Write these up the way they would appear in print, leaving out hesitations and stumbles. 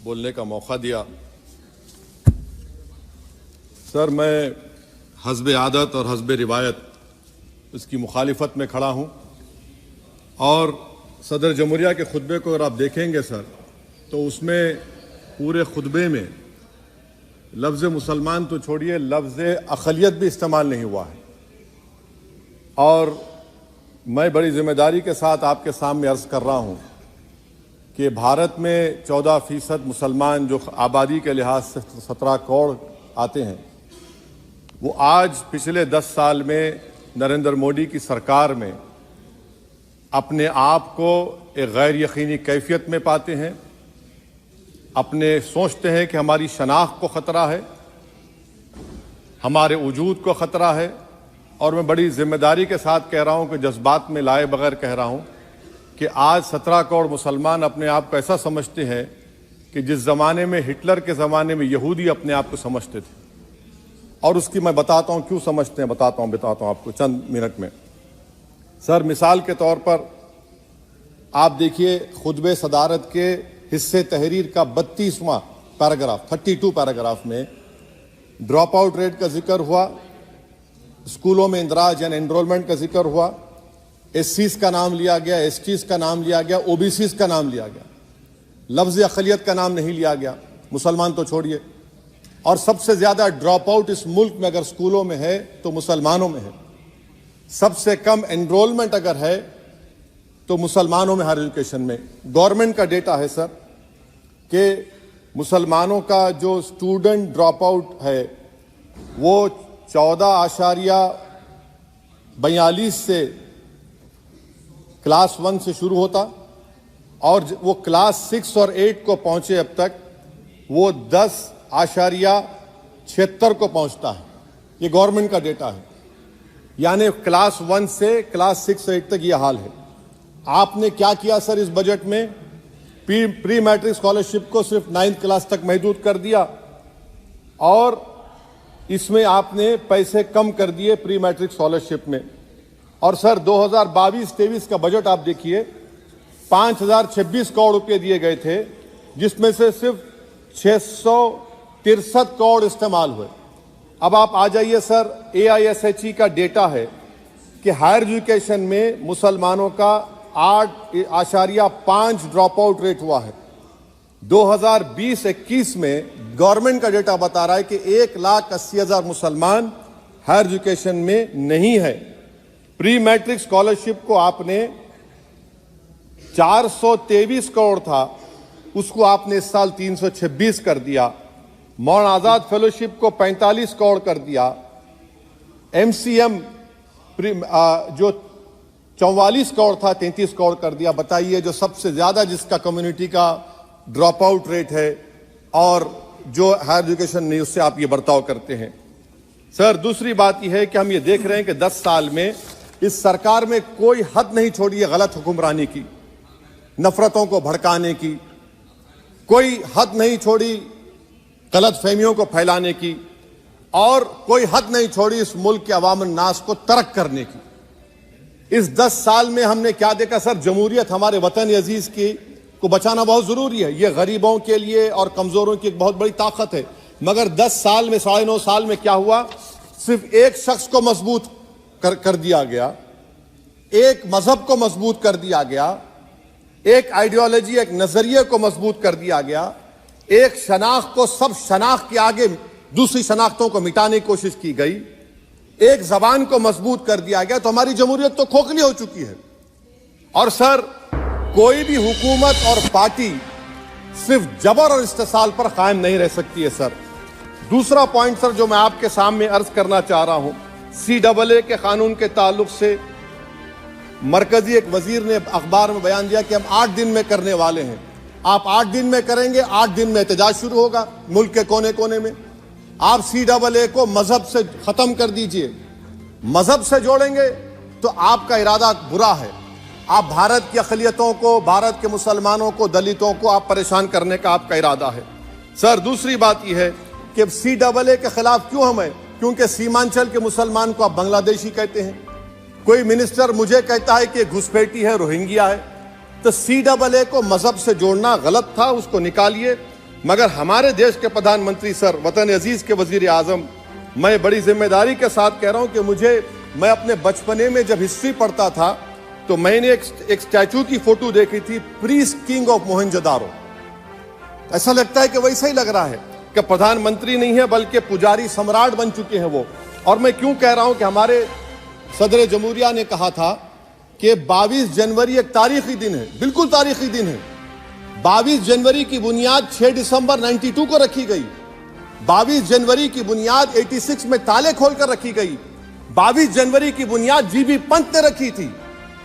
बोलने का मौका दिया। सर, मैं हस्ब आदत और हस्ब रिवायत इसकी मुखालिफत में खड़ा हूँ और सदर जमहूरिया के खुतबे को अगर आप देखेंगे सर, तो उसमें पूरे खुतबे में लफ्ज़ मुसलमान तो छोड़िए, लफ्ज़ अक़लियत भी इस्तेमाल नहीं हुआ है। और मैं बड़ी जिम्मेदारी के साथ आपके सामने अर्ज़ कर रहा हूँ कि भारत में 14% मुसलमान जो आबादी के लिहाज से 17 करोड़ आते हैं, वो आज पिछले 10 साल में नरेंद्र मोदी की सरकार में अपने आप को एक गैर यकीनी कैफियत में पाते हैं, अपने सोचते हैं कि हमारी शनाख्त को ख़तरा है, हमारे वजूद को ख़तरा है। और मैं बड़ी जिम्मेदारी के साथ कह रहा हूँ कि जज्बात में लाए बगैर कह रहा हूँ कि आज 17 करोड़ मुसलमान अपने आप को ऐसा समझते हैं कि जिस ज़माने में हिटलर के ज़माने में यहूदी अपने आप को समझते थे। और उसकी मैं बताता हूँ क्यों समझते हैं, बताता हूँ आपको चंद मिनट में। सर, मिसाल के तौर पर आप देखिए खुतबे सदारत के हिस्से तहरीर का 32वां पैराग्राफ, 32 पैराग्राफ में ड्रॉप आउट रेट का जिक्र हुआ, स्कूलों में इंदराज यानी एनरोलमेंट का जिक्र हुआ, एससीज का नाम लिया गया, एसटीज का नाम लिया गया, ओबीसीज का नाम लिया गया, लफ्ज़ अक़लियत का नाम नहीं लिया गया, मुसलमान तो छोड़िए। और सबसे ज़्यादा ड्रॉप आउट इस मुल्क में अगर स्कूलों में है तो मुसलमानों में है। सबसे कम एनरोलमेंट अगर है तो मुसलमानों में हायर एजुकेशन में। गवर्नमेंट का डेटा है सर कि मुसलमानों का जो स्टूडेंट ड्रॉप आउट है वो 14.42 से क्लास 1 से शुरू होता और वो क्लास 6 और 8 को पहुंचे अब तक वो 10.76 को पहुंचता है। ये गवर्नमेंट का डेटा है, यानी क्लास 1 से क्लास 6 से 8 तक ये हाल है। आपने क्या किया सर इस बजट में? प्री मैट्रिक स्कॉलरशिप को सिर्फ 9th क्लास तक महदूद कर दिया और इसमें आपने पैसे कम कर दिए प्री मैट्रिक स्कॉलरशिप में। और सर 2022-23 का बजट आप देखिए, 5026 करोड़ रुपए दिए गए थे, जिसमें से सिर्फ 663 करोड़ इस्तेमाल हुए। अब आप आ जाइए सर, AISHE का डेटा है कि हायर एजुकेशन में मुसलमानों का 8.5 ड्रॉप आउट रेट हुआ है। 2020-21 में गवर्नमेंट का डेटा बता रहा है कि 1,80,000 मुसलमान हायर एजुकेशन में नहीं है। प्री मैट्रिक स्कॉलरशिप को आपने 423 करोड़ था, उसको आपने इस साल 326 कर दिया। मौन आज़ाद फेलोशिप को 45 करोड़ कर दिया। MCM जो 44 करोड़ था 33 करोड़ कर दिया। बताइए, जो सबसे ज्यादा जिसका कम्युनिटी का ड्रॉप आउट रेट है और जो हायर एजुकेशन नहीं, उससे आप ये बर्ताव करते हैं। सर, दूसरी बात यह है कि हम ये देख रहे हैं कि 10 साल में इस सरकार में कोई हद नहीं छोड़ी है गलत हुक्मरानी की, नफरतों को भड़काने की, कोई हद नहीं छोड़ी गलत फहमियों को फैलाने की, और कोई हद नहीं छोड़ी इस मुल्क के अवाम नास को तर्क करने की। इस 10 साल में हमने क्या देखा सर? जमहूरियत हमारे वतन अजीज की को बचाना बहुत जरूरी है, ये गरीबों के लिए और कमजोरों की एक बहुत बड़ी ताकत है। मगर 10 साल में, 9.5 साल में क्या हुआ? सिर्फ एक शख्स को मजबूत कर दिया गया, एक मजहब को मजबूत कर दिया गया, एक आइडियोलॉजी, एक नजरिए को मजबूत कर दिया गया, एक शनाख्त को सब शनाख्त के आगे दूसरी शनाख्तों को मिटाने की कोशिश की गई, एक जबान को मजबूत कर दिया गया। तो हमारी जमहूरियत तो खोखली हो चुकी है। और सर, कोई भी हुकूमत और पार्टी सिर्फ जबर और इस्तेसाल पर कायम नहीं रह सकती है सर। दूसरा पॉइंट सर जो मैं आपके सामने अर्ज करना चाह रहा हूं, CAA के कानून के ताल्लुक से मरकजी एक वजीर ने अखबार में बयान दिया कि हम 8 दिन में करने वाले हैं। आप 8 दिन में करेंगे, 8 दिन में एहतजाज शुरू होगा मुल्क के कोने कोने में। आप CAA को मजहब से खत्म कर दीजिए, मजहब से जोड़ेंगे तो आपका इरादा बुरा है। आप भारत की अक़लियतों को, भारत के मुसलमानों को, दलितों को आप परेशान करने का आपका इरादा है। सर दूसरी बात यह है कि CAA के खिलाफ क्यों हम हैं? क्योंकि सीमांचल के मुसलमान को आप बांग्लादेशी कहते हैं। कोई मिनिस्टर मुझे कहता है कि घुसपैठी है, रोहिंग्या है। तो CAA को मजहब से जोड़ना गलत था, उसको निकालिए। मगर हमारे देश के प्रधानमंत्री सर, वतन अजीज के वजीर आजम, मैं बड़ी जिम्मेदारी के साथ कह रहा हूं कि मैं अपने बचपने में जब हिस्ट्री पढ़ता था तो मैंने एक स्टैचू की फोटो देखी थी, प्रीस्ट किंग ऑफ मोहनजोदारो। ऐसा लगता है कि वैसा ही लग रहा है कि प्रधानमंत्री नहीं है बल्कि पुजारी सम्राट बन चुके हैं वो। और मैं क्यों कह रहा हूं कि हमारे सदर जमहूरिया ने कहा था कि 22 जनवरी एक तारीखी दिन है, बिल्कुल तारीखी दिन है। 22 जनवरी की बुनियाद 6 दिसंबर 92 को रखी गई। 22 जनवरी की बुनियाद 86 में ताले खोलकर रखी गई। 22 जनवरी की बुनियाद जीबी पंत ने रखी थी,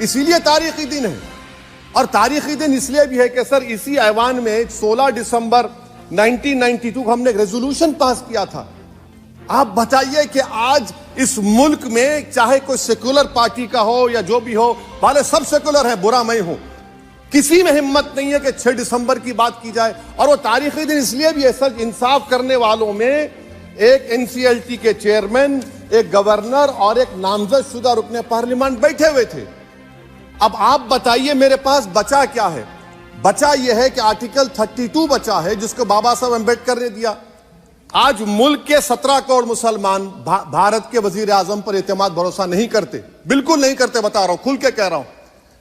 इसीलिए तारीखी दिन है। और तारीखी दिन इसलिए भी है कि सर इसी ऐवान में 16 दिसंबर 1992 को हमने एक रेजोल्यूशन पास किया था। आप बताइए कि आज इस मुल्क में चाहे कोई सेकुलर पार्टी का हो या जो भी हो, वाले सब सेकुलर है, बुरा मैं हूं, किसी में हिम्मत नहीं है कि 6 दिसंबर की बात की जाए। और वो तारीखी दिन इसलिए भी है सर, इंसाफ करने वालों में एक NCLT के चेयरमैन, एक गवर्नर और एक नामजद शुदा रुकने पार्लियामेंट बैठे हुए थे। अब आप बताइए मेरे पास बचा क्या है? बचा यह है कि आर्टिकल 32 बचा है जिसको बाबा साहब अम्बेडकर ने दिया। आज मुल्क के 17 करोड़ मुसलमान भारत के वजीर आजम पर एतमाद भरोसा नहीं करते, बिल्कुल नहीं करते, बता रहा हूं, खुल के कह रहा हूं।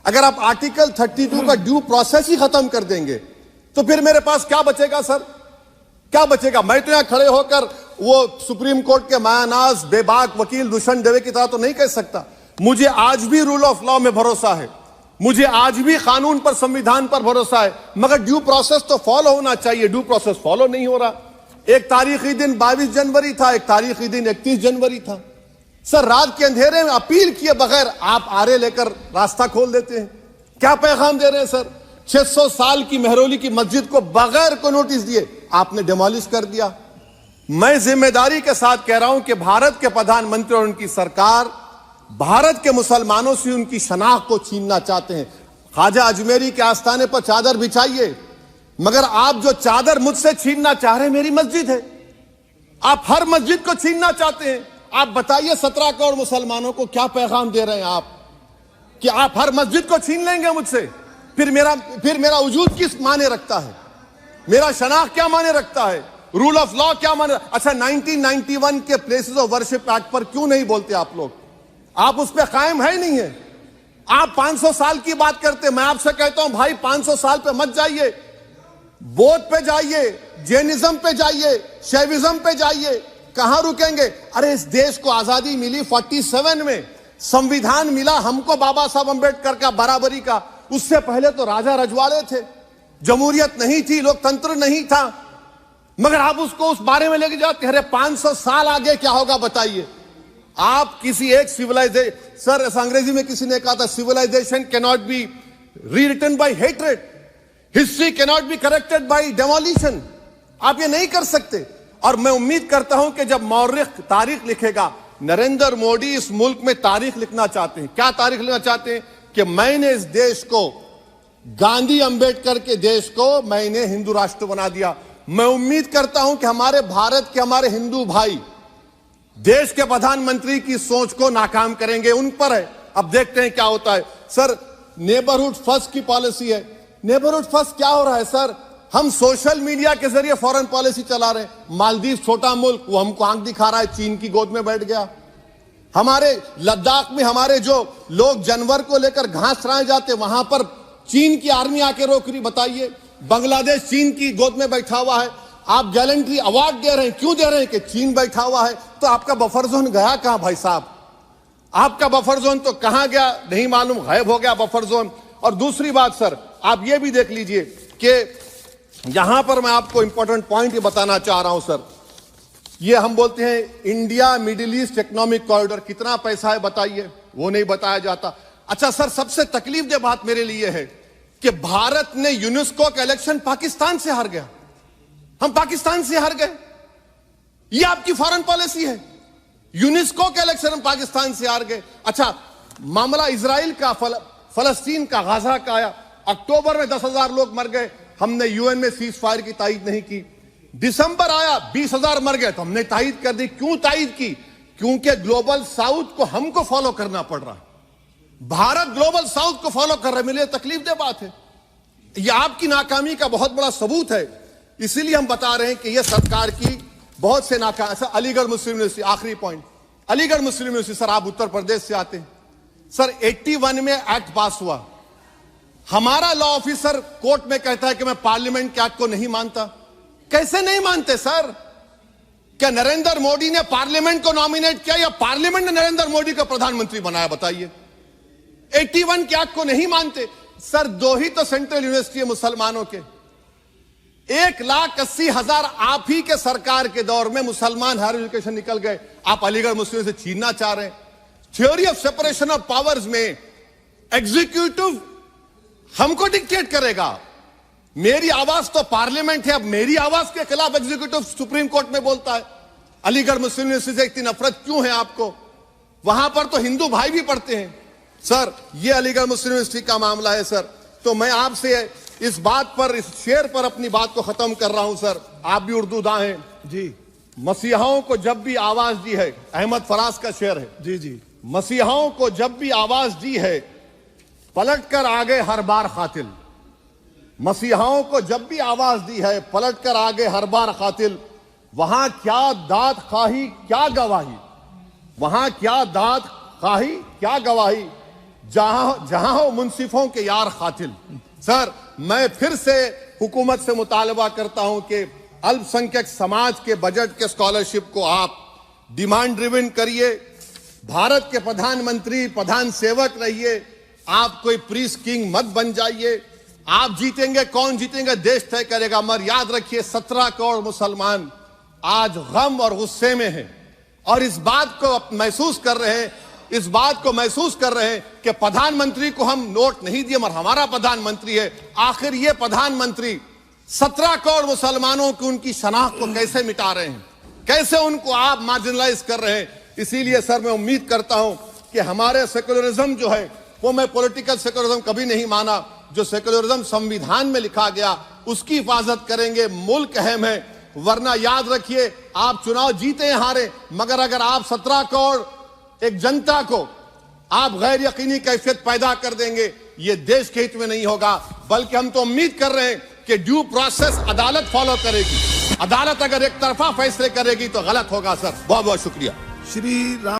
अगर आप आर्टिकल 32 का ड्यू प्रोसेस ही खत्म कर देंगे तो फिर मेरे पास क्या बचेगा सर? क्या बचेगा? मैं तो यहां खड़े होकर वो सुप्रीम कोर्ट के मायानाज बेबाक वकील दुष्यंत दवे की तरह तो नहीं कह सकता। मुझे आज भी रूल ऑफ लॉ में भरोसा है, मुझे आज भी कानून पर, संविधान पर भरोसा है, मगर ड्यू प्रोसेस तो फॉलो होना चाहिए। ड्यू प्रोसेस फॉलो नहीं हो रहा। एक तारीखी दिन 22 जनवरी था, एक तारीखी दिन 31 जनवरी था। सर रात के अंधेरे में अपील किए बगैर आप आरे लेकर रास्ता खोल देते हैं। क्या पैगाम दे रहे हैं सर? 600 साल की मेहरौली की मस्जिद को बगैर को नोटिस दिए आपने डिमोलिश कर दिया। मैं जिम्मेदारी के साथ कह रहा हूं कि भारत के प्रधानमंत्री और उनकी सरकार भारत के मुसलमानों से उनकी शनाख्त को छीनना चाहते हैं। ख्वाजा अजमेरी के आस्थाने पर चादर बिछाइए, मगर आप जो चादर मुझसे छीनना चाह रहे हैं मेरी मस्जिद है। आप हर मस्जिद को छीनना चाहते हैं। आप बताइए 17 करोड़ मुसलमानों को क्या पैगाम दे रहे हैं आप कि आप हर मस्जिद को छीन लेंगे मुझसे? फिर मेरा वजूद किस माने रखता है? मेरा शनाख्त क्या माने रखता है? रूल ऑफ लॉ क्या माने? अच्छा 1991 के प्लेसेस ऑफ वर्शिप एक्ट पर क्यों नहीं बोलते आप लोग? आप उस पर कायम है नहीं है। आप 500 साल की बात करते, मैं आपसे कहता हूं भाई 500 साल पे मत जाइए, बौद्ध पे जाइए, जैनिज्म पे जाइए, शैविज्म पे जाइए, कहां रुकेंगे? अरे इस देश को आजादी मिली 47 में, संविधान मिला हमको बाबा साहब अम्बेडकर का बराबरी का। उससे पहले तो राजा रजवाड़े थे, जमहूरियत नहीं थी, लोकतंत्र नहीं था, मगर आप उसको उस बारे में लेके जाते। अरे 500 साल आगे क्या होगा बताइए? आप किसी एक सिविलाइजेशन, सर अंग्रेजी में किसी ने कहा था civilization can not be rewritten by hatred, history can not be corrected by demolition. आप ये नहीं कर सकते। और मैं उम्मीद करता हूं कि जब मौर्रिख तारीख लिखेगा, नरेंद्र मोदी इस मुल्क में तारीख लिखना चाहते हैं। क्या तारीख लिखना चाहते हैं? कि मैंने इस देश को, गांधी अंबेडकर के देश को मैंने हिंदू राष्ट्र बना दिया। मैं उम्मीद करता हूं कि हमारे भारत के हमारे हिंदू भाई देश के प्रधानमंत्री की सोच को नाकाम करेंगे। उन पर है, अब देखते हैं क्या होता है। सर नेबरहुड फर्स्ट की पॉलिसी है। नेबरहुड फर्स्ट क्या हो रहा है सर? हम सोशल मीडिया के जरिए फॉरेन पॉलिसी चला रहे हैं। मालदीव छोटा मुल्क, वो हमको आंख दिखा रहा है, चीन की गोद में बैठ गया। हमारे लद्दाख में हमारे जो लोग जानवर को लेकर घास चराए जाते, वहां पर चीन की आर्मी आके रोक रही। बताइए, बांग्लादेश चीन की गोद में बैठा हुआ है। आप गैलेंट्री अवार्ड दे रहे हैं, क्यों दे रहे हैं? कि चीन बैठा हुआ है। तो आपका बफर जोन गया कहां भाई साहब? आपका बफर जोन तो कहां गया नहीं मालूम, गायब हो गया बफर जोन। और दूसरी बात सर, आप ये भी देख लीजिए कि यहां पर मैं आपको इंपॉर्टेंट पॉइंट ये बताना चाह रहा हूं सर। ये हम बोलते हैं India middle east economic corridor, कितना पैसा है बताइए? वो नहीं बताया जाता। अच्छा सर, सबसे तकलीफ दे बात मेरे लिए है कि भारत ने यूनेस्को का इलेक्शन पाकिस्तान से हार गया। हम पाकिस्तान से हार गए, ये आपकी फॉरेन पॉलिसी है। यूनेस्को के इलेक्शन हम पाकिस्तान से हार गए। अच्छा, मामला इजराइल का फलस्तीन का, गाजा का आया। अक्टूबर में 10,000 लोग मर गए, हमने यूएन में सीज फायर की तायीद नहीं की। दिसंबर आया, 20,000 मर गए, तो हमने तायीद कर दी। क्यों तायीद की? क्योंकि ग्लोबल साउथ को हमको फॉलो करना पड़ रहा है। भारत ग्लोबल साउथ को फॉलो कर रहे, मेरे लिए तकलीफ दे बात है। यह आपकी नाकामी का बहुत बड़ा सबूत है। इसीलिए हम बता रहे हैं कि यह सरकार की बहुत से नाकाम। सर, अलीगढ़ मुस्लिम यूनिवर्सिटी, आखिरी पॉइंट, अलीगढ़ मुस्लिम यूनिवर्सिटी। सर, आप उत्तर प्रदेश से आते हैं। सर, 81 में एक्ट पास हुआ। हमारा लॉ ऑफिसर कोर्ट में कहता है कि मैं पार्लियामेंट के एक्ट को नहीं मानता। कैसे नहीं मानते सर? क्या नरेंद्र मोदी ने पार्लियामेंट को नॉमिनेट किया या पार्लियामेंट ने नरेंद्र मोदी को प्रधानमंत्री बनाया? बताइए। 81 के एक्ट को नहीं मानते। सर, 2 ही तो सेंट्रल यूनिवर्सिटी है मुसलमानों के। 1,80,000 आप ही के सरकार के दौर में मुसलमान हायर एजुकेशन निकल गए। आप अलीगढ़ मुस्लिम से छीनना चाह रहे हैं। Theory of separation of powers में एग्जीक्यूटिव हमको डिक्टेट करेगा। मेरी आवाज तो पार्लियामेंट है, अब मेरी आवाज के खिलाफ एग्जीक्यूटिव सुप्रीम कोर्ट में बोलता है। अलीगढ़ मुस्लिम यूनिवर्सिटी से इतनी नफरत क्यों है आपको? वहां पर तो हिंदू भाई भी पढ़ते हैं। सर, ये अलीगढ़ मुस्लिम यूनिवर्सिटी का मामला है सर। तो मैं आपसे इस बात पर, इस शेर पर अपनी बात को खत्म कर रहा हूं सर। आप भी उर्दू दां हैं जी। मसीहाओं को जब भी आवाज दी है, अहमद फराज का शेर है जी जी। मसीहाओं को जब भी आवाज दी है, पलट कर आ गए हर बार कातिल। मसीहाओं को जब भी आवाज दी है, पलट कर आ गए हर बार कातिल। वहां क्या दाद खाही क्या गवाही, वहां क्या दाद खाही क्या गवाही, जहां हो मुंसिफों के यार कातिल। सर, मैं फिर से हुकूमत से मुतालबा करता हूं कि अल्पसंख्यक समाज के बजट के स्कॉलरशिप को आप डिमांड ड्रिवन करिए। भारत के प्रधानमंत्री, प्रधान सेवक रहिए। आप कोई प्रीस किंग मत बन जाइए। आप जीतेंगे, कौन जीतेंगे देश तय करेगा। मगर याद रखिए, 17 करोड़ मुसलमान आज गम और गुस्से में हैं और इस बात को महसूस कर रहे हैं, इस बात को महसूस कर रहे हैं कि प्रधानमंत्री को हम नोट नहीं दिए मगर हमारा प्रधानमंत्री है। आखिर ये प्रधानमंत्री 17 करोड़ मुसलमानों की उनकी शनाख्त को कैसे मिटा रहे हैं, कैसे उनको आप मार्जिनलाइज कर रहे हैं। इसीलिए सर, मैं उम्मीद करता हूं कि हमारे सेक्युलरिज्म जो है, वो मैं पॉलिटिकल सेक्युलरिज्म कभी नहीं माना। जो सेक्युलरिज्म संविधान में लिखा गया उसकी हिफाजत करेंगे। मुल्क अहम है, वरना याद रखिए, आप चुनाव जीते हैं हारे, मगर अगर आप 17 करोड़ एक जनता को आप गैर यकीनी कैफियत पैदा कर देंगे, ये देश के हित में नहीं होगा। बल्कि हम तो उम्मीद कर रहे हैं कि ड्यू प्रोसेस अदालत फॉलो करेगी। अदालत अगर एक तरफा फैसले करेगी तो गलत होगा। सर, बहुत बहुत शुक्रिया। श्री राम